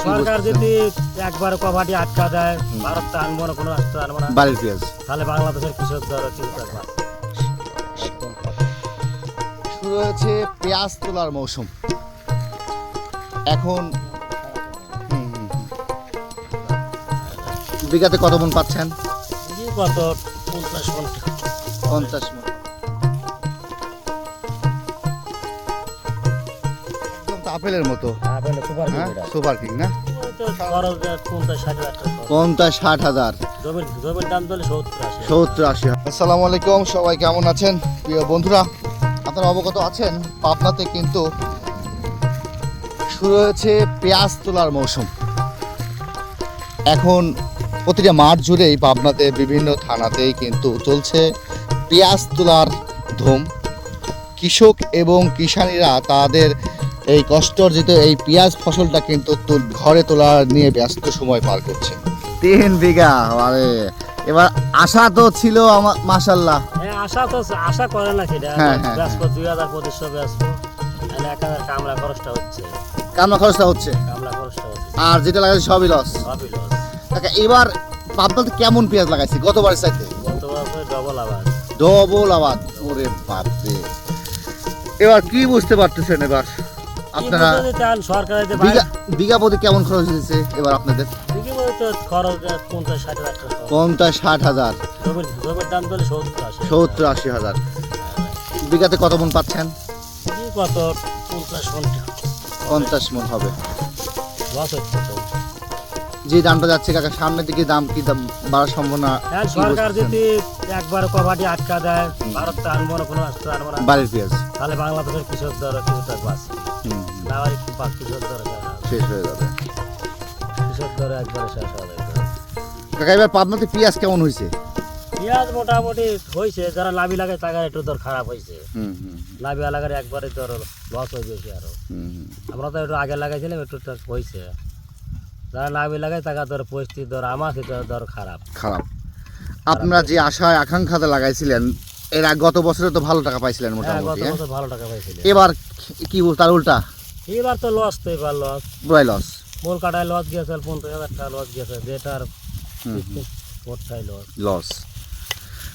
সরকার যদি একবার কভাটি আটকা দেয়, ভারত তো আনবো না, কোনো রাস্তা আনবো না, বাড়ির পেঁয়াজ তাহলে বাংলাদেশের কৃষক দর কিন্তু একবার শুরু হয়েছে পেঁয়াজ তোলার মৌসুম এখন। বিঘাতে কত মন পাচ্ছেন? কত 50 মণ। 50 মন। একদম তো আপেলের মতো। সুপার কিং না? 50-60 হাজার। জমির দাম ধরলে 70-80। আসসালামু আলাইকুম, সবাই কেমন আছেন প্রিয় বন্ধুরা? আপনারা অবগত আছেন পাবনাতে কিন্তু শুরু হয়েছে পেঁয়াজ তোলার মৌসুম। এখন প্রতিটা মাঠ জুড়েই পাবনাতে বিভিন্ন থানাতেই কিন্তু চলছে পেঁয়াজ তোলার ধুম। কৃষক এবং কিষানীরা তাদের এই কষ্টার্জিত এই পেঁয়াজ ফসলটা কিন্তু ঘরে তোলা নিয়ে ব্যস্ত সময় পার করছে। 3 বিঘা, আরে এবার আশা তো ছিল আমার, মাশাআল্লাহ। আশা করে না সেটা। হ্যাঁ, 2000-2500 ব্যস্ত, 1000 কামলা খরচটা হচ্ছে। আর যেটা লাগাইছে সবই লস। এবার পাবনাতে কেমন পেঁয়াজ লাগাইছে গতবারের চাইতে? ডবল আবাদ। ওরে বাপরে, এবার কি বুঝতে পারতেছেন? এবার আপনারা বিঘা প্রতি কেমন খরচ হয়েছে এবার আপনাদের? 50-60 হাজার। জমির দাম ধরলে 70-80 হাজার। বিঘাতে কত মন পাচ্ছেন? কত 50 মন হবে। লস হচ্ছে তো। যে দামটা যাচ্ছে কাকা, সামনের দিকে দাম কি দাম বাড়ার সম্ভাবনা? সরকার যদি একবার কভাটি আটকা দেয়, ভারত তো আনবো না, কোনো রাস্তা আনবো না, বাড়ির পেঁয়াজ, তাহলে বাংলাদেশের কৃষক দর কিছুটা বাঁচবে। না হয় কৃষক দর শেষ হয়ে যাবে। কৃষক দর একবারে শেষ হয়ে যাবে। কাকা এবার পাবনাতে পেঁয়াজ কেমন হয়েছে? পেঁয়াজ মোটামুটি হয়েছে, যারা লাভি লাগায় তাদের একটু দর খারাপ হয়েছে। লাভি লাগার একবারে দর লস হয়ে গেছে। আরো আমরা তো একটু আগে লাগাইছিলাম, একটু হয়েছে। যারা লাভি লাগায় তাদের দর পরিস্থিতি দর আমার দর খারাপ। আপনারা যে আশায় আকাঙ্ক্ষাতে লাগাইছিলেন এর গত বছরে তো ভালো টাকা পাইছিলেন মোটামুটি। গত বছর ভালো টাকা পাইছিলেন। এবার কি তার উল্টা? এবার তো লস, তো এবার লস, পুরাই লস। মোল কাটায় লস গেছে, 50,000 টাকা লস গেছে, যেটার লস।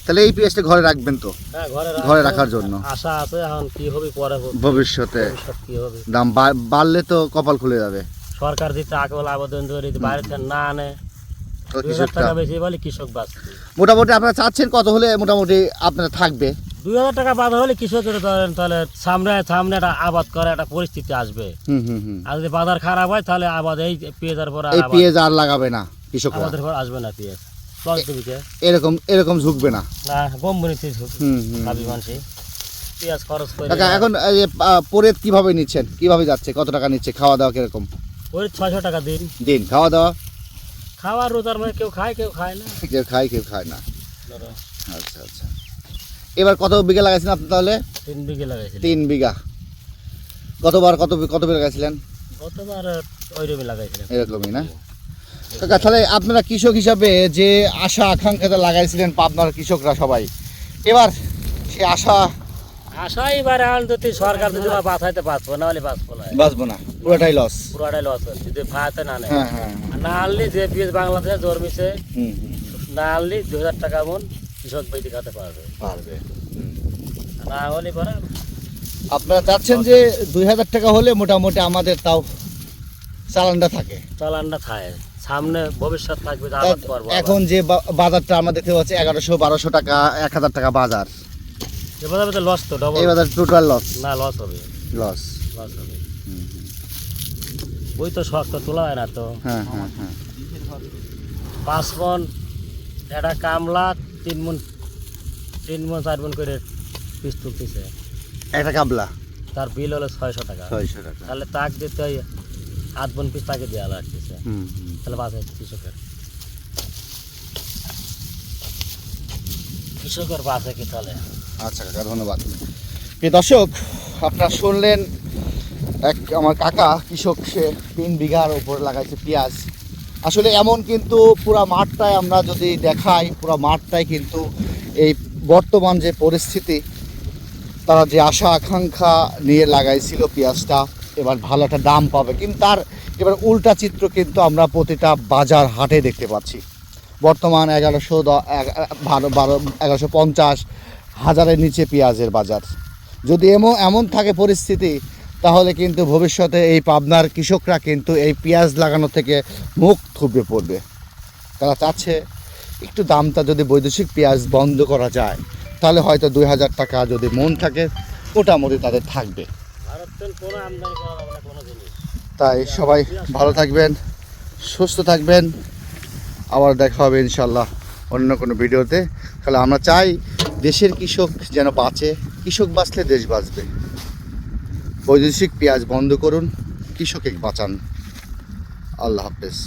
তাহলে এই পেঁয়াজটা ঘরে রাখবেন তো? হ্যাঁ, ঘরে রাখার জন্য আশা আছে। এখন কি হবে পরে, ভবিষ্যতে কি হবে, দাম বাড়লে তো কপাল খুলে যাবে। সরকার দিতে আকল আবেদন করে বাইরে থেকে না আনে, 2000 টাকা বেশি বলে কৃষক বাঁচবে। মোটামুটি আপনারা চাচ্ছেন কত হলে মোটামুটি আপনারা থাকবে? 2000 টাকা বাধা হলে কৃষকের ধরেন তাহলে সামনে একটা আবাদ করার একটা পরিস্থিতি আসবে। আর যদি বাজার খারাপ হয় তাহলে আবাদ এই পেঁয়াজের পর পেঁয়াজ আর লাগাবে না কৃষক, আমাদের পর আসবে না পেঁয়াজ। এরকম ঝুঁকবে না। কোম্পানিতে ভাবি মানুষ পেঁয়াজ খরচ করে। এখন পরে কিভাবে নিচ্ছেন, কিভাবে যাচ্ছে, কত টাকা নিচ্ছে, খাওয়া দাওয়া কিরকম? ওই 600 টাকা দিন। খাওয়া দাওয়া? খাওয়ার রোজার মানে কেউ খায় কেউ খায় না। কেউ খায় না। আচ্ছা। এবার কত বিঘা লাগাইছেন আপনি তাহলে? 3 বিঘা লাগাইছিলেন। 3 বিঘা। গতবার কত বিঘা লাগাইছিলেন? গতবার ওইরকমই লাগাইছিলেন। এরকমই না কাকা? তাহলে আপনারা কৃষক হিসাবে যে আশা আকাঙ্ক্ষাটা লাগাইছিলেন পাবনার কৃষকরা সবাই, এবার সে আশা এবার যদি সরকার যদি বাঁচাইতে বাঁচবো না, হলে বাঁচবো না, পুরোটাই লস। যদি ফায়াতে না নেয়, হ্যাঁ। না আনলে যে পেঁয়াজ বাংলাদেশে জন্মিছে, না আনলে 2000 টাকা মন কৃষক বেশি খাতে পারবে। না হলে পরে আপনারা চাচ্ছেন যে 2000 টাকা হলে মোটামুটি আমাদের তাও চালানটা থাকে। সামনে ভবিষ্যৎ থাকবে। এখন যে বাজারটা আমরা দেখতে পাচ্ছি 1100-1200 টাকা, 1000 টাকা বাজার। এবার তো লস, তো ডবল। এই বাজার টোটাল লস। না, লস হবে। ওই তো শক্ত তোলা হয় না তো। হ্যাঁ। 5 মণ একটা কামলা, 3 মণ 4 মণ করে পিস তুলতেছে একটা কাবলা। তার বিল হলো 600 টাকা। তাহলে তাক দিতে 8 মণ পিস তাকে দেওয়া লাগতেছে। তাহলে বাঁচে কৃষকের বাঁচে কি তাহলে? আচ্ছা কাকা, ধন্যবাদ। প্রিয় দর্শক, আপনারা শুনলেন আমার কাকা কৃষক, সে 3 বিঘার উপর লাগাইছে পেঁয়াজ। আসলে এমন কিন্তু পুরা মাঠটাই আমরা যদি দেখাই, পুরা মাঠটাই কিন্তু এই বর্তমান যে পরিস্থিতি, তারা যে আশা আকাঙ্ক্ষা নিয়ে লাগাইছিল পেঁয়াজটা, এবার ভালো একটা দাম পাবে, কিন্তু তার এবার উল্টা চিত্র কিন্তু আমরা প্রতিটা বাজার হাটে দেখতে পাচ্ছি। বর্তমান 1150 হাজারের নিচে পেঁয়াজের বাজার। যদি এমন থাকে পরিস্থিতি, তাহলে কিন্তু ভবিষ্যতে এই পাবনার কৃষকরা কিন্তু এই পেঁয়াজ লাগানো থেকে মুখ থুবড়ে পড়বে। তারা চাচ্ছে একটু দামটা যদি বৈদেশিক পেঁয়াজ বন্ধ করা যায়, তাহলে হয়তো 2000 টাকা যদি মন থাকে মোটামুটি তাদের থাকবে। ভারত থেকে কোনো আমদানি করা যাবে না কোনো জিনিস। তাই সবাই ভালো থাকবেন, সুস্থ থাকবেন। আবার দেখা হবে ইনশাল্লাহ অন্য কোনো ভিডিওতে। তাহলে আমরা চাই দেশের কৃষক যেন বাঁচে, কৃষক বাঁচলে দেশ বাঁচবে। বৈদেশিক পেঁয়াজ বন্ধ করুন, কৃষককে বাঁচান। আল্লাহ হাফেজ।